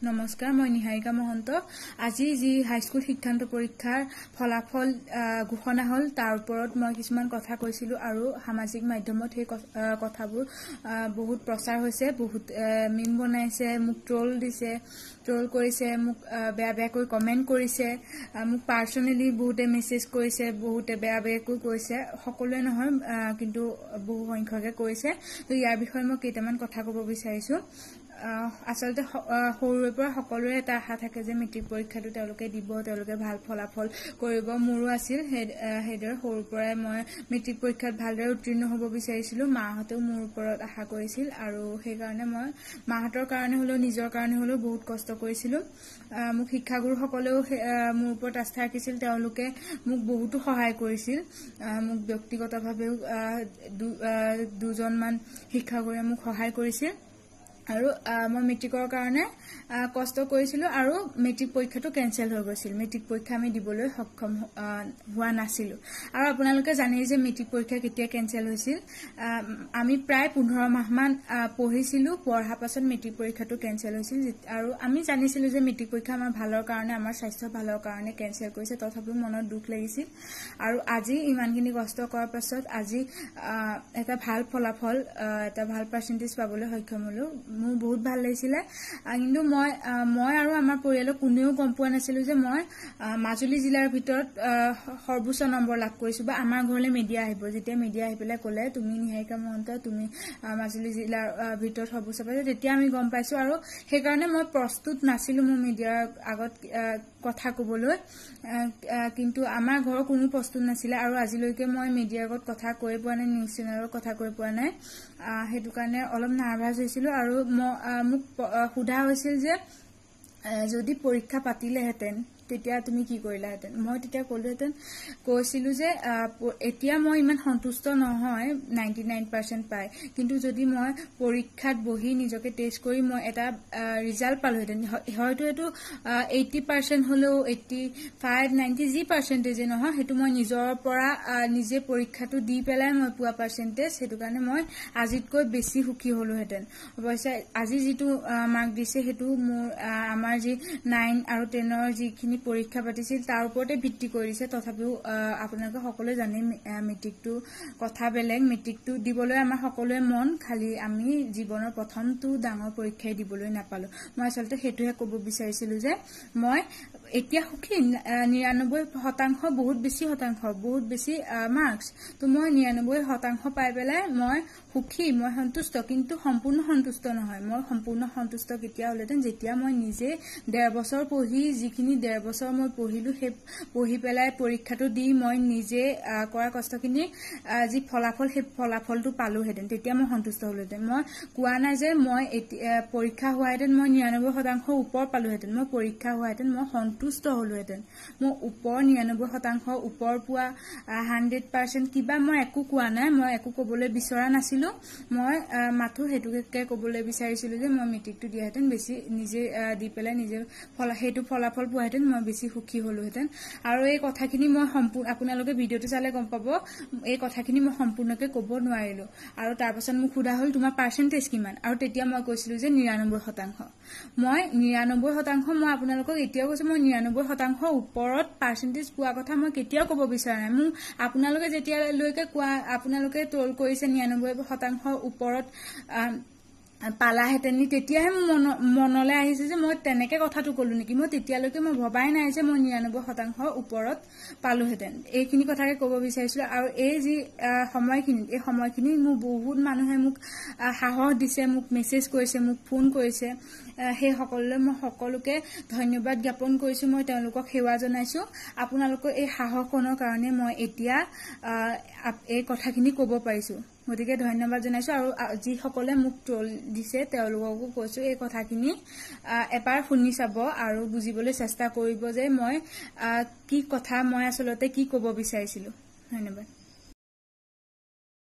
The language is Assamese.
নমস্কাৰ মই নিহাৰিকা মহন্ত আজি যি হাইস্কুল সিদ্ধান্ত পৰীক্ষাৰ ফলাফল ঘোষণা হল তাৰ ওপৰত মই কিছুমান কথা কৈছিলো আৰু সামাজিক মাধ্যমত সেই কথাবোৰ বহুত প্ৰচাৰ হৈছে বহুত মিম বনাইছে মোক ট্ৰোল দিছে ট্ৰোল কৰিছে মোক বেয়া বেয়াকৈ কমেন্ট কৰিছে মোক পাৰ্সোনালি বহুতে মেছেজ কৰিছে বহুতে বেয়া বেয়াকৈ কৈছে সকলোৱে নহয় কিন্তু বহু সংখ্যকে কৈছে তো ইয়াৰ বিষয়ে মই কেইটামান কথা ক'ব বিচাৰিছো আসলতে সৰুৰে পৰা সকলোৰে এটা আশা থাকে যে মেট্ৰিক পৰীক্ষাটো তেওঁলোকে দিব তেওঁলোকে ভাল ফলাফল কৰিব মোৰো আছিল হেদৰ সৰুৰ পৰাই মই মেট্ৰিক পৰীক্ষাত ভালদৰে উত্তীৰ্ণ হ'ব বিচাৰিছিলো মাহঁতেও মোৰ ওপৰত আশা কৰিছিল আৰু সেই কাৰণে মই মাহঁতৰ কাৰণে হলো নিজৰ কাৰণে হলো বহুত কষ্ট কৰিছিলো মোক শিক্ষাগুৰু সকলেও মোৰ ওপৰত আস্থা ৰাখিছিল তেওঁলোকে মোক বহুতো সহায় কৰিছিল মোক ব্যক্তিগতভাৱেও দুজনমান শিক্ষাগুৰুৱে মোক সহায় কৰিছিল আৰু মই মেট্ৰিকৰ কাৰণে কষ্ট কৰিছিলো আৰু মেট্ৰিক পৰীক্ষাটো কেনসেল হৈ গৈছিল মেট্ৰিক পৰীক্ষা আমি দিবলৈ সক্ষম হোৱা নাছিলো আৰু আপোনালোকে জানে যে মেট্ৰিক পৰীক্ষা কেতিয়া কেনসেল হৈছিল আমি প্ৰায় 15 মাহ মান পঢ়িছিলো পঢ়া পাছত মেট্ৰিক পৰীক্ষাটো কেনসেল হৈছিল আৰু আমি জানিছিলো যে মেট্ৰিক পৰীক্ষা আমাৰ ভালৰ কাৰণে আমাৰ স্বাস্থ্য ভালৰ কাৰণে কেনসেল কৰিছে তথাপিও মনত দুখ লাগিছিল আৰু আজি ইমানখিনি কষ্ট কৰাৰ পাছত আজি এটা ভাল ফলাফল এটা ভাল পাৰ্চেন্টেজ পাবলৈ সক্ষম হলো মোৰ বহুত ভাল লাগিছিল কিন্তু মই আৰু আমাৰ পৰিয়ালৰ কোনেও গম পোৱা নাছিল যে মই মাজুলী জিলাৰ ভিতৰত সৰ্বোচ্চ নম্বৰ লাভ কৰিছো বা আমাৰ ঘৰলে মিডিয়া আহিব যেতিয়া মিডিয়া আহি পেলাই ক'লে তুমি নিহাৰিকা মহন্ত তুমি মাজুলী জিলাৰ ভিতৰত সৰ্বোচ্চ পাইছা তেতিয়া আমি গম পাইছো আৰু সেই কাৰণে মই প্ৰস্তুত নাছিলো মোৰ মিডিয়াৰ আগত কথা ক'বলৈ কিন্তু আমাৰ ঘৰৰ কোনো প্ৰস্তুত নাছিল আৰু আজিলৈকে মই মিডিয়াৰ আগত কথা কৈ পোৱা নাই নিউজ চেনেলৰ কথা কৈ পোৱা নাই হেতু কাৰণে অলপ নাৰ্ভাস হৈছিল আৰু মোক সুধা হৈছিল যে যদি পৰীক্ষা পাতিলেহেতেন তেতিয়া তুমি কি কৰিলাহেতেন মই তেতিয়া ক'লোহেতেন কৈছিলো যে এতিয়া মই ইমান সন্তুষ্ট নহয় 99% পাই কিন্তু যদি মই পৰীক্ষাত বহি নিজকে টেষ্ট কৰি মই এটা ৰিজাল্ট পালোহেতেন হয়তো এটো 80% হলেও 85 90 যি পাৰ্চেন্টেজ নহয় হেতু মই নিজৰ পৰা নিজে পৰীক্ষাটো দি পেলাই মই পোৱা পাৰ্চেন্টেজ হেতু কাৰণে মই আজিতকৈ বেছি সুখী হলোহেতেন অৱশ্যে আজি যেটো মাৰ্ক দিছে হেতু মোৰ আমাৰ যি 9 আৰু 10 ৰ যিখিনি পৰীক্ষা পাতিছিল তাৰ ওপৰতে ভিত্তি কৰিছে তথাপিও আপোনালোকে সকলোৱে জানে মেট্ৰিকটো কথা বেলেগ মেট্ৰিকটো দিবলৈ আমাৰ সকলোৱে মন খালি আমি জীৱনৰ প্ৰথমটো ডাঙৰ পৰীক্ষাই দিবলৈ নাপালো মই আসলতে হেতুহে ক'ব বিচাৰিছিলো যে মই এতিয়া সুখী 99% বহুত বেছি মাৰ্কস তো মই 99% পাই পেলাই মই সুখী মই সন্তুষ্ট কিন্তু সম্পূৰ্ণ সন্তুষ্ট নহয় মই সম্পূৰ্ণ সন্তুষ্ট কেতিয়া হলেতেন যেতিয়া মই নিজে 1.5 বছৰ পঢ়ি যিখিনি 1.5 বছৰ মই পঢ়িলো হে পঢ়ি পেলাই পৰীক্ষাটো দি মই নিজে কৰা কষ্টখিনি যি ফলাফল হে ফলাফলটো পালো হেতেন তেতিয়া মই সন্তুষ্ট হলোহেতেন মই কোৱা নাই যে মই পৰীক্ষা হোৱাহেতেন মই 99% ওপৰ পালোহেতেন মই পৰীক্ষা হোৱাহেতেন মই সন্তুষ্ট হলোহেতেন মই ওপৰ 99% ওপৰ পোৱা 100% কিবা মই একো কোৱা নাই মই একো ক'বলৈ বিচৰা নাছিলো মই মাথো হেতুকে ক'বলৈ বিচাৰিছিলো যে মই মেট্ৰিকটো দিয়াহেতেন বেছি নিজে দি পেলাই নিজে হেতু ফলাফল পোৱাহেতেন মই বেছি সুখী হলোহেতেন আৰু এই কথাখিনি মই সম্পূৰ্ণ আপোনালোকে ভিডিওটো চালে গম পাব এই কথাখিনি মই সম্পূৰ্ণকৈ ক'ব নোৱাৰিলো আৰু তাৰ পাছত মোক খুদা হল তোমাৰ পাৰ্চেন্টেজ কিমান আৰু তেতিয়া মই কৈছিলো যে 99% মই 99% মই আপোনালোকক এতিয়াও কৈছো মই 99% ওপৰত পাৰ্চেন্টেজ পোৱা কথা মই কেতিয়াও ক'ব বিচৰা নাই মই আপোনালোকে যেতিয়া লৈকে কোৱা আপোনালোকে ট্ৰোল কৰিছে 99% ওপৰত পালাহেতেন তেতিয়াহে মনলৈ আহিছে যে মই তেনেকে কথাটো ক'লো নেকি মই তেতিয়ালৈকে মই ভবাই নাই যে মই 99% ওপৰত পালোহেতেন এইখিনি কথাকে ক'ব বিচাৰিছিলো আৰু এই যি সময়খিনি মোক বহুত মানুহে মোক সাহস দিছে মোক মেছেজ কৰিছে মোক ফোন কৰিছে সেই সকলোলৈ মই সকলোকে ধন্যবাদ জ্ঞাপন কৰিছো মই তেওঁলোকক সেৱা জনাইছো আপোনালোকৰ এই সাহসনৰ কাৰণে মই এতিয়া এই কথাখিনি ক'ব পাৰিছো গতিকে ধন্যবাদ জনাইছো আৰু যি সকলে মোক ট্ৰোল দিছে তেওঁলোককো কৈছো এই কথাখিনি এবাৰ শুনি চাব আৰু বুজিবলৈ চেষ্টা কৰিব যে মই কি কথা মই আসলতে কি ক'ব বিচাৰিছিলো ধন্যবাদ